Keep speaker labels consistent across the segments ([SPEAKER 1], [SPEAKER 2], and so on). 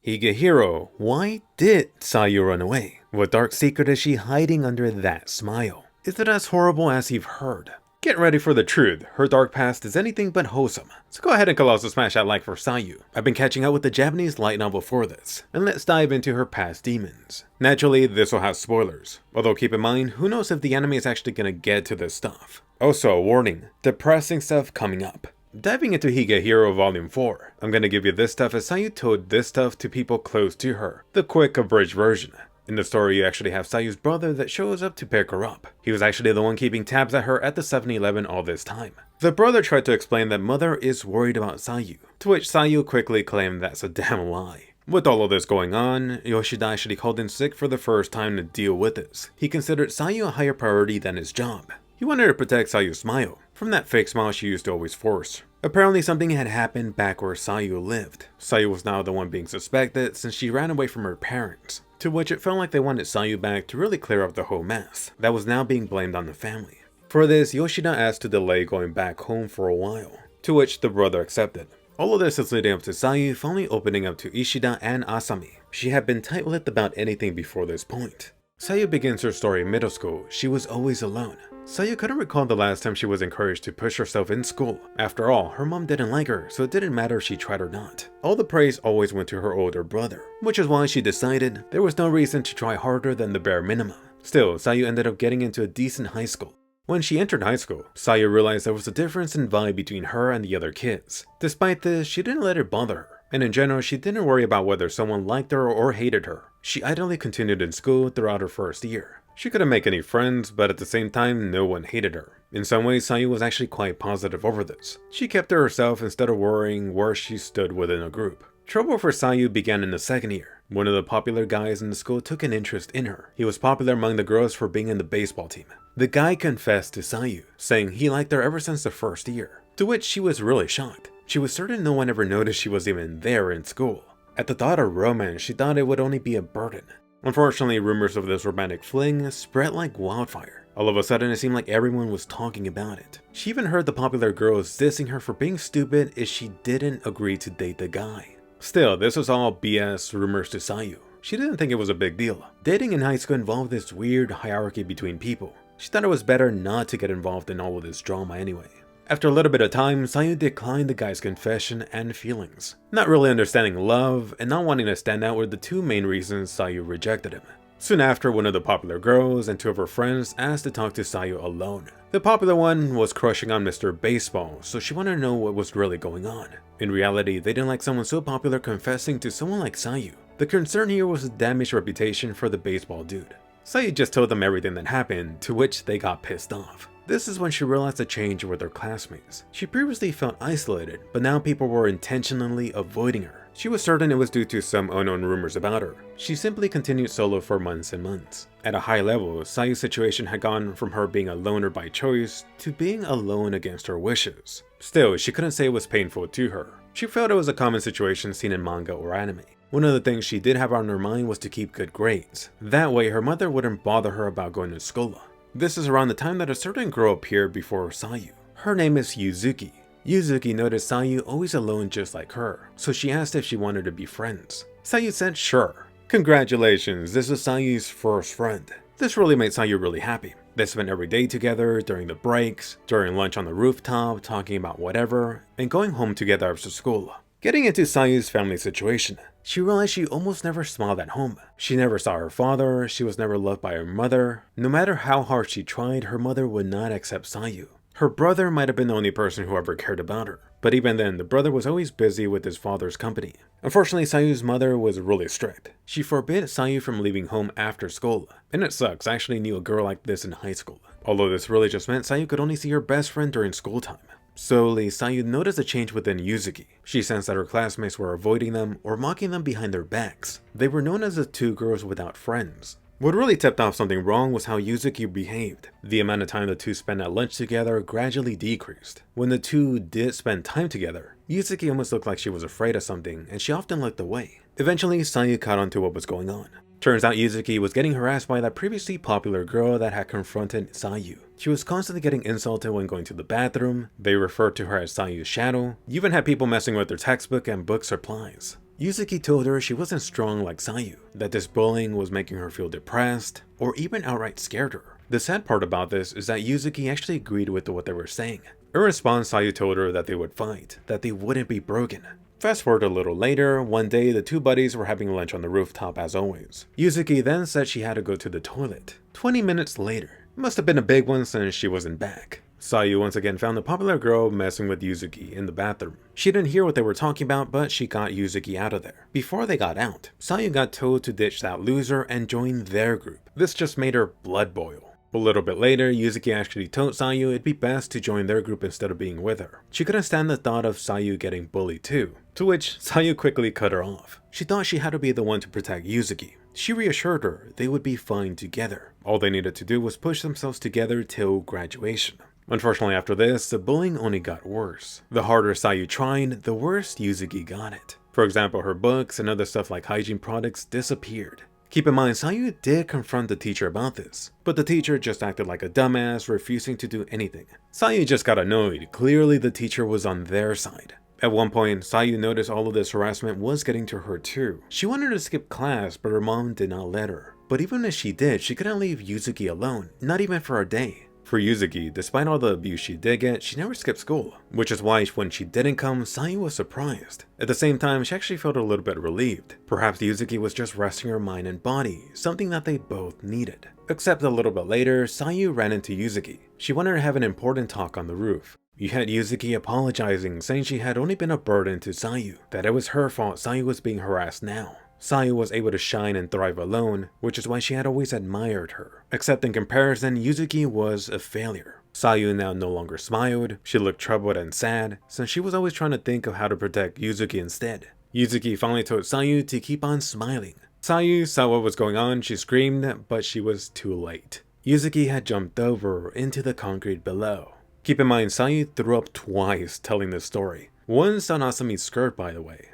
[SPEAKER 1] Higehiro, why did Sayu run away? What dark secret is she hiding under that smile? Is it as horrible as you've heard? Get ready for the truth. Her dark past is anything but wholesome. So go ahead and colossal smash that like for Sayu. I've been catching up with the Japanese light novel for this, and let's dive into her past demons. Naturally, this will have spoilers. Although keep in mind, who knows if the anime is actually gonna get to this stuff. Also, a warning, depressing stuff coming up. Diving into Higehiro Volume 4, I'm gonna give you this stuff as Sayu told this stuff to people close to her. The quick abridged version. In the story, you actually have Sayu's brother that shows up to pick her up. He was actually the one keeping tabs at her at the 7-Eleven all this time. The brother tried to explain that mother is worried about Sayu, to which Sayu quickly claimed that's a damn lie. With all of this going on, Yoshida actually called in sick for the first time to deal with this. He considered Sayu a higher priority than his job. He wanted to protect Sayu's smile from that fake smile she used to always force. Apparently something had happened back where Sayu lived. Sayu was now the one being suspected since she ran away from her parents, to which it felt like they wanted Sayu back to really clear up the whole mess that was now being blamed on the family. For this, Yoshida asked to delay going back home for a while, to which the brother accepted. All of this is leading up to Sayu finally opening up to Ishida and Asami. She had been tight-lipped about anything before this point. Sayu begins her story in middle school. She was always alone. Sayu couldn't recall the last time she was encouraged to push herself in school. After all, her mom didn't like her, so it didn't matter if she tried or not. All the praise always went to her older brother, which is why she decided there was no reason to try harder than the bare minimum. Still, Sayu ended up getting into a decent high school. When she entered high school, Sayu realized there was a difference in vibe between her and the other kids. Despite this, she didn't let it bother her. And in general, she didn't worry about whether someone liked her or hated her. She idly continued in school throughout her first year. She couldn't make any friends, but at the same time, no one hated her. In some ways, Sayu was actually quite positive over this. She kept to herself instead of worrying where she stood within a group. Trouble for Sayu began in the second year. One of the popular guys in the school took an interest in her. He was popular among the girls for being in the baseball team. The guy confessed to Sayu, saying he liked her ever since the first year, to which she was really shocked. She was certain no one ever noticed she was even there in school. At the thought of romance, she thought it would only be a burden. Unfortunately, rumors of this romantic fling spread like wildfire. All of a sudden, it seemed like everyone was talking about it. She even heard the popular girls dissing her for being stupid if she didn't agree to date the guy. Still, this was all BS rumors to Sayu. She didn't think it was a big deal. Dating in high school involved this weird hierarchy between people. She thought it was better not to get involved in all of this drama anyway. After a little bit of time, Sayu declined the guy's confession and feelings. Not really understanding love and not wanting to stand out were the two main reasons Sayu rejected him. Soon after, one of the popular girls and two of her friends asked to talk to Sayu alone. The popular one was crushing on Mr. Baseball, so she wanted to know what was really going on. In reality, they didn't like someone so popular confessing to someone like Sayu. The concern here was the damaged reputation for the baseball dude. Sayu just told them everything that happened, to which they got pissed off. This is when she realized a change with her classmates. She previously felt isolated, but now people were intentionally avoiding her. She was certain it was due to some unknown rumors about her. She simply continued solo for months and months. At a high level, Sayu's situation had gone from her being a loner by choice to being alone against her wishes. Still, she couldn't say it was painful to her. She felt it was a common situation seen in manga or anime. One of the things she did have on her mind was to keep good grades. That way, her mother wouldn't bother her about going to school. This is around the time that a certain girl appeared before Sayu. Her name is Yuzuki. Yuzuki noticed Sayu always alone just like her, so she asked if she wanted to be friends. Sayu said sure. Congratulations, this is Sayu's first friend. This really made Sayu really happy. They spent every day together, during the breaks, during lunch on the rooftop, talking about whatever, and going home together after school. Getting into Sayu's family situation, she realized she almost never smiled at home. She never saw her father, she was never loved by her mother. No matter how hard she tried, her mother would not accept Sayu. Her brother might have been the only person who ever cared about her, but even then, the brother was always busy with his father's company. Unfortunately, Sayu's mother was really strict. She forbid Sayu from leaving home after school, and it sucks. I actually knew a girl like this in high school. Although this really just meant Sayu could only see her best friend during school time. Slowly, Sayu noticed a change within Yuzuki. She sensed that her classmates were avoiding them or mocking them behind their backs. They were known as the two girls without friends. What really tipped off something wrong was how Yuzuki behaved. The amount of time the two spent at lunch together gradually decreased. When the two did spend time together, Yuzuki almost looked like she was afraid of something and she often looked away. Eventually, Sayu caught on to what was going on. Turns out Yuzuki was getting harassed by that previously popular girl that had confronted Sayu. She was constantly getting insulted when going to the bathroom. They referred to her as Sayu's shadow. You even had people messing with her textbook and book supplies. Yuzuki told her she wasn't strong like Sayu, that this bullying was making her feel depressed, or even outright scared her. The sad part about this is that Yuzuki actually agreed with what they were saying. In response, Sayu told her that they would fight, that they wouldn't be broken. Fast forward a little later, one day the two buddies were having lunch on the rooftop as always. Yuzuki then said she had to go to the toilet. 20 minutes later, it must have been a big one since she wasn't back. Sayu once again found the popular girl messing with Yuzuki in the bathroom. She didn't hear what they were talking about, but she got Yuzuki out of there. Before they got out, Sayu got told to ditch that loser and join their group. This just made her blood boil. A little bit later, Yuzuki actually told Sayu it'd be best to join their group instead of being with her. She couldn't stand the thought of Sayu getting bullied too, to which Sayu quickly cut her off. She thought she had to be the one to protect Yuzuki. She reassured her they would be fine together. All they needed to do was push themselves together till graduation. Unfortunately, after this, the bullying only got worse. The harder Sayu tried, the worse Yuzuki got it. For example, her books and other stuff like hygiene products disappeared. Keep in mind, Sayu did confront the teacher about this, but the teacher just acted like a dumbass, refusing to do anything. Sayu just got annoyed. Clearly, the teacher was on their side. At one point, Sayu noticed all of this harassment was getting to her too. She wanted to skip class, but her mom did not let her. But even if she did, she couldn't leave Yuzuki alone, not even for a day. For Yuzuki, despite all the abuse she did get, she never skipped school, which is why when she didn't come, Sayu was surprised. At the same time, she actually felt a little bit relieved. Perhaps Yuzuki was just resting her mind and body, something that they both needed. Except a little bit later, Sayu ran into Yuzuki. She wanted to have an important talk on the roof. You had Yuzuki apologizing, saying she had only been a burden to Sayu, that it was her fault Sayu was being harassed now. Sayu was able to shine and thrive alone, which is why she had always admired her. Except in comparison, Yuzuki was a failure. Sayu now no longer smiled. She looked troubled and sad, since she was always trying to think of how to protect Yuzuki instead. Yuzuki finally told Sayu to keep on smiling. Sayu saw what was going on, she screamed, but she was too late. Yuzuki had jumped over into the concrete below. Keep in mind, Sayu threw up twice telling this story. Once on Asami's skirt, by the way.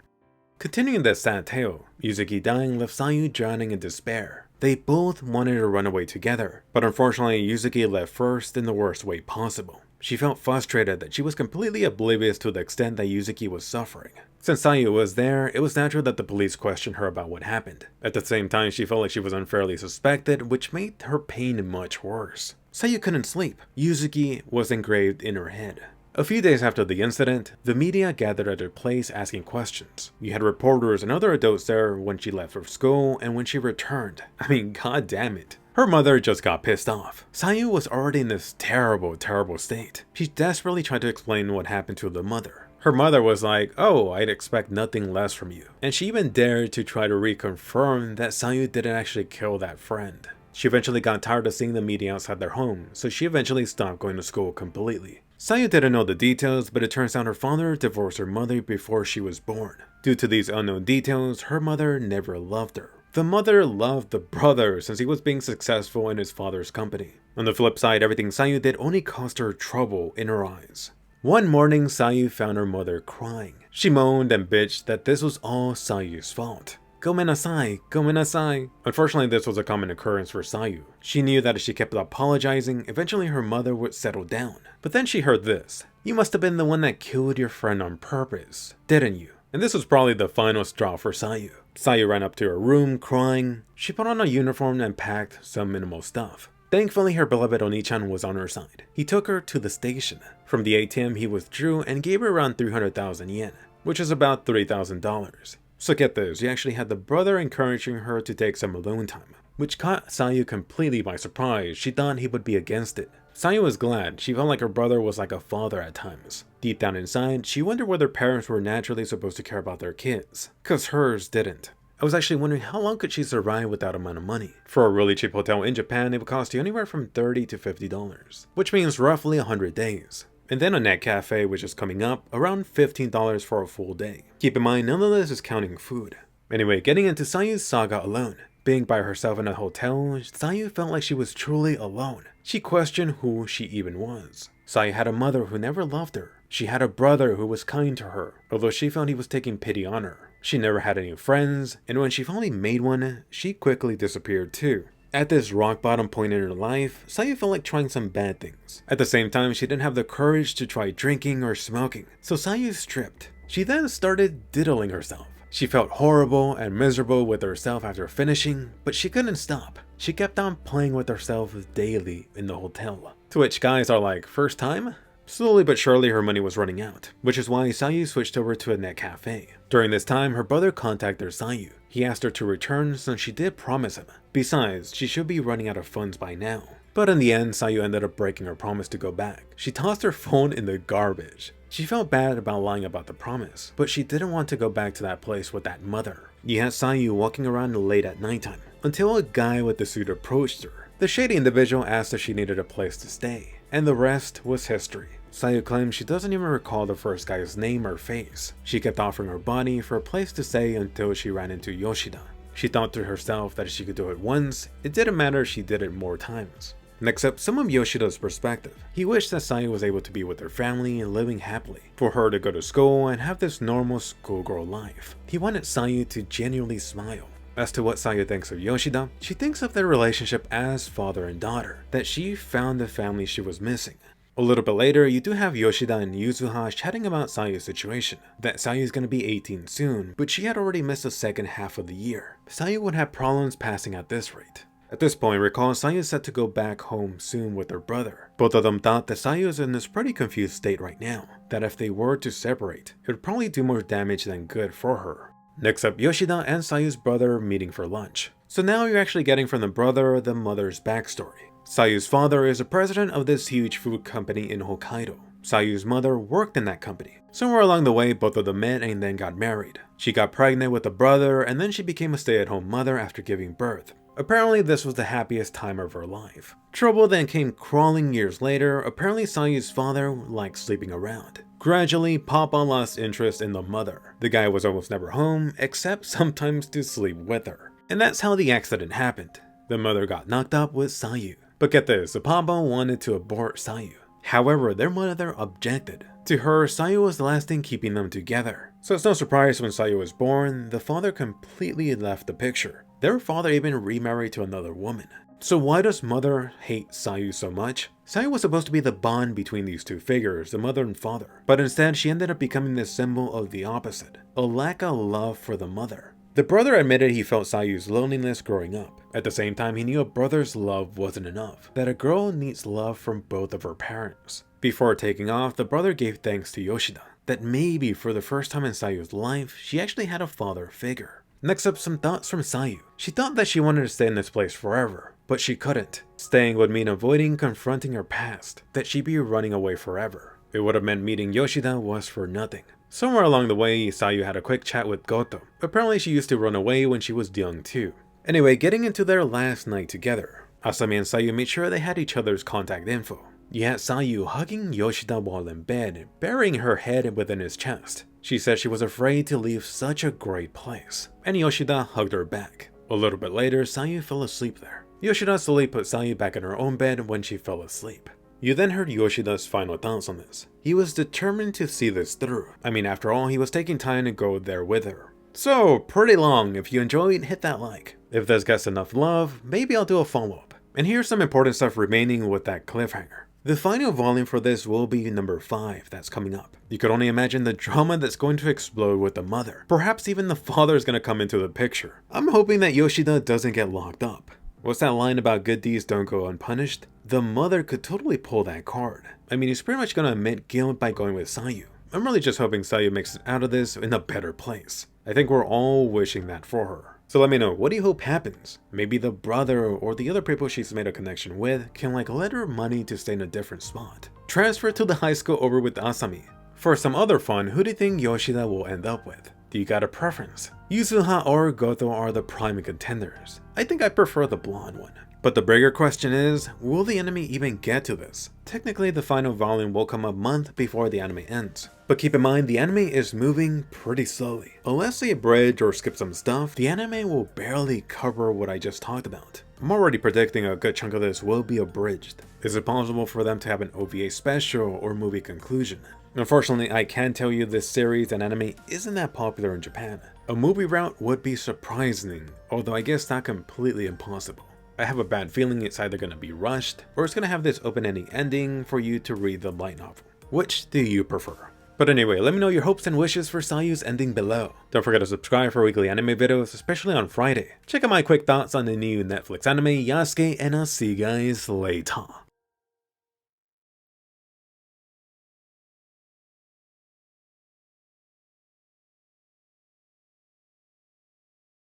[SPEAKER 1] Continuing this sad tale, Yuzuki dying left Sayu drowning in despair. They both wanted to run away together, but unfortunately Yuzuki left first in the worst way possible. She felt frustrated that she was completely oblivious to the extent that Yuzuki was suffering. Since Sayu was there, it was natural that the police questioned her about what happened. At the same time, she felt like she was unfairly suspected, which made her pain much worse. Sayu couldn't sleep. Yuzuki was engraved in her head. A few days after the incident, the media gathered at her place asking questions. You had reporters and other adults there when she left for school and when she returned. I mean, god damn it. Her mother just got pissed off. Sayu was already in this terrible state. She desperately tried to explain what happened to the mother. Her mother was like, "Oh, I'd expect nothing less from you." And she even dared to try to reconfirm that Sayu didn't actually kill that friend. She eventually got tired of seeing the media outside their home, so she eventually stopped going to school completely. Sayu didn't know the details, but it turns out her father divorced her mother before she was born. Due to these unknown details, her mother never loved her. The mother loved the brother since he was being successful in his father's company. On the flip side, everything Sayu did only caused her trouble in her eyes. One morning, Sayu found her mother crying. She moaned and bitched that this was all Sayu's fault. Gomenasai, gomenasai. Unfortunately, this was a common occurrence for Sayu. She knew that if she kept apologizing, eventually her mother would settle down. But then she heard this. "You must have been the one that killed your friend on purpose, didn't you?" And this was probably the final straw for Sayu. Sayu ran up to her room, crying. She put on a uniform and packed some minimal stuff. Thankfully, her beloved Onichan was on her side. He took her to the station. From the ATM, he withdrew and gave her around 300,000 yen, which is about $3,000. So get this, he actually had the brother encouraging her to take some alone time, which caught Sayu completely by surprise. She thought he would be against it. Sayu was glad. She felt like her brother was like a father at times. Deep down inside, she wondered whether parents were naturally supposed to care about their kids, cause hers didn't. I was actually wondering how long could she survive with that amount of money. For a really cheap hotel in Japan, it would cost you anywhere from $30 to $50, which means roughly 100 days. And then a net cafe, which is coming up, around $15 for a full day. Keep in mind, none of this is counting food. Anyway, getting into Sayu's saga alone. Being by herself in a hotel, Sayu felt like she was truly alone. She questioned who she even was. Sayu had a mother who never loved her. She had a brother who was kind to her, although she felt he was taking pity on her. She never had any friends, and when she finally made one, she quickly disappeared too. At this rock bottom point in her life, Sayu felt like trying some bad things. At the same time, she didn't have the courage to try drinking or smoking, so Sayu stripped. She then started diddling herself. She felt horrible and miserable with herself after finishing, but she couldn't stop. She kept on playing with herself daily in the hotel. To which guys are like, first time? Slowly but surely her money was running out, which is why Sayu switched over to a net cafe. During this time, her brother contacted Sayu. He asked her to return since she did promise him. Besides, she should be running out of funds by now. But in the end, Sayu ended up breaking her promise to go back. She tossed her phone in the garbage. She felt bad about lying about the promise, but she didn't want to go back to that place with that mother. You had Sayu walking around late at nighttime, until a guy with the suit approached her. The shady individual asked if she needed a place to stay, and the rest was history. Sayu claims she doesn't even recall the first guy's name or face. She kept offering her body for a place to stay until she ran into Yoshida. She thought to herself that if she could do it once, it didn't matter if she did it more times. Next up, some of Yoshida's perspective. He wished that Sayu was able to be with her family and living happily, for her to go to school and have this normal schoolgirl life. He wanted Sayu to genuinely smile. As to what Sayu thinks of Yoshida, she thinks of their relationship as father and daughter, that she found the family she was missing. A little bit later, you do have Yoshida and Yuzuha chatting about Sayu's situation, that Sayu is going to be 18 soon, but she had already missed the second half of the year. Sayu would have problems passing at this rate. At this point, recall Sayu is set to go back home soon with her brother. Both of them thought that Sayu is in this pretty confused state right now, that if they were to separate, it would probably do more damage than good for her. Next up, Yoshida and Sayu's brother meeting for lunch. So now you're actually getting from the brother the mother's backstory. Sayu's father is the president of this huge food company in Hokkaido. Sayu's mother worked in that company. Somewhere along the way, both of them met and then got married. She got pregnant with the brother, and then she became a stay-at-home mother after giving birth. Apparently, this was the happiest time of her life. Trouble then came crawling years later. Apparently, Sayu's father liked sleeping around. Gradually, Papa lost interest in the mother. The guy was almost never home, except sometimes to sleep with her. And that's how the accident happened. The mother got knocked up with Sayu. But get this, the Papa wanted to abort Sayu. However, their mother objected. To her, Sayu was the last thing keeping them together. So it's no surprise when Sayu was born, the father completely left the picture. Their father even remarried to another woman. So why does mother hate Sayu so much? Sayu was supposed to be the bond between these two figures, the mother and father. But instead, she ended up becoming the symbol of the opposite, a lack of love for the mother. The brother admitted he felt Sayu's loneliness growing up. At the same time, he knew a brother's love wasn't enough, that a girl needs love from both of her parents. Before taking off, the brother gave thanks to Yoshida, that maybe for the first time in Sayu's life, she actually had a father figure. Next up, some thoughts from Sayu. She thought that she wanted to stay in this place forever, but she couldn't. Staying would mean avoiding confronting her past, that she'd be running away forever. It would have meant meeting Yoshida was for nothing. Somewhere along the way, Sayu had a quick chat with Goto. Apparently she used to run away when she was young too. Anyway, getting into their last night together, Asami and Sayu made sure they had each other's contact info. You had Sayu hugging Yoshida while in bed, burying her head within his chest. She said she was afraid to leave such a great place, and Yoshida hugged her back. A little bit later, Sayu fell asleep there. Yoshida slowly put Sayu back in her own bed when she fell asleep. You then heard Yoshida's final thoughts on this. He was determined to see this through. I mean, after all, he was taking time to go there with her. So, pretty long. If you enjoyed, hit that like. If this gets enough love, maybe I'll do a follow-up. And here's some important stuff remaining with that cliffhanger. The final volume for this will be number 5 that's coming up. You could only imagine the drama that's going to explode with the mother. Perhaps even the father is going to come into the picture. I'm hoping that Yoshida doesn't get locked up. What's that line about good deeds don't go unpunished? The mother could totally pull that card. I mean, he's pretty much going to admit guilt by going with Sayu. I'm really just hoping Sayu makes it out of this in a better place. I think we're all wishing that for her. So let me know, what do you hope happens? Maybe the brother or the other people she's made a connection with can let her money to stay in a different spot. Transfer to the high school over with Asami. For some other fun, who do you think Yoshida will end up with? Do you got a preference? Yuzuha or Goto are the prime contenders. I think I prefer the blonde one. But the bigger question is, will the anime even get to this? Technically, the final volume will come a month before the anime ends. But keep in mind, the anime is moving pretty slowly. Unless they abridge or skip some stuff, the anime will barely cover what I just talked about. I'm already predicting a good chunk of this will be abridged. Is it possible for them to have an OVA special or movie conclusion? Unfortunately, I can tell you this series and anime isn't that popular in Japan. A movie route would be surprising, although I guess not completely impossible. I have a bad feeling it's either going to be rushed, or it's going to have this open-ending ending for you to read the light novel. Which do you prefer? But anyway, let me know your hopes and wishes for Sayu's ending below. Don't forget to subscribe for weekly anime videos, especially on Friday. Check out my quick thoughts on the new Netflix anime Yasuke, and I'll see you guys later.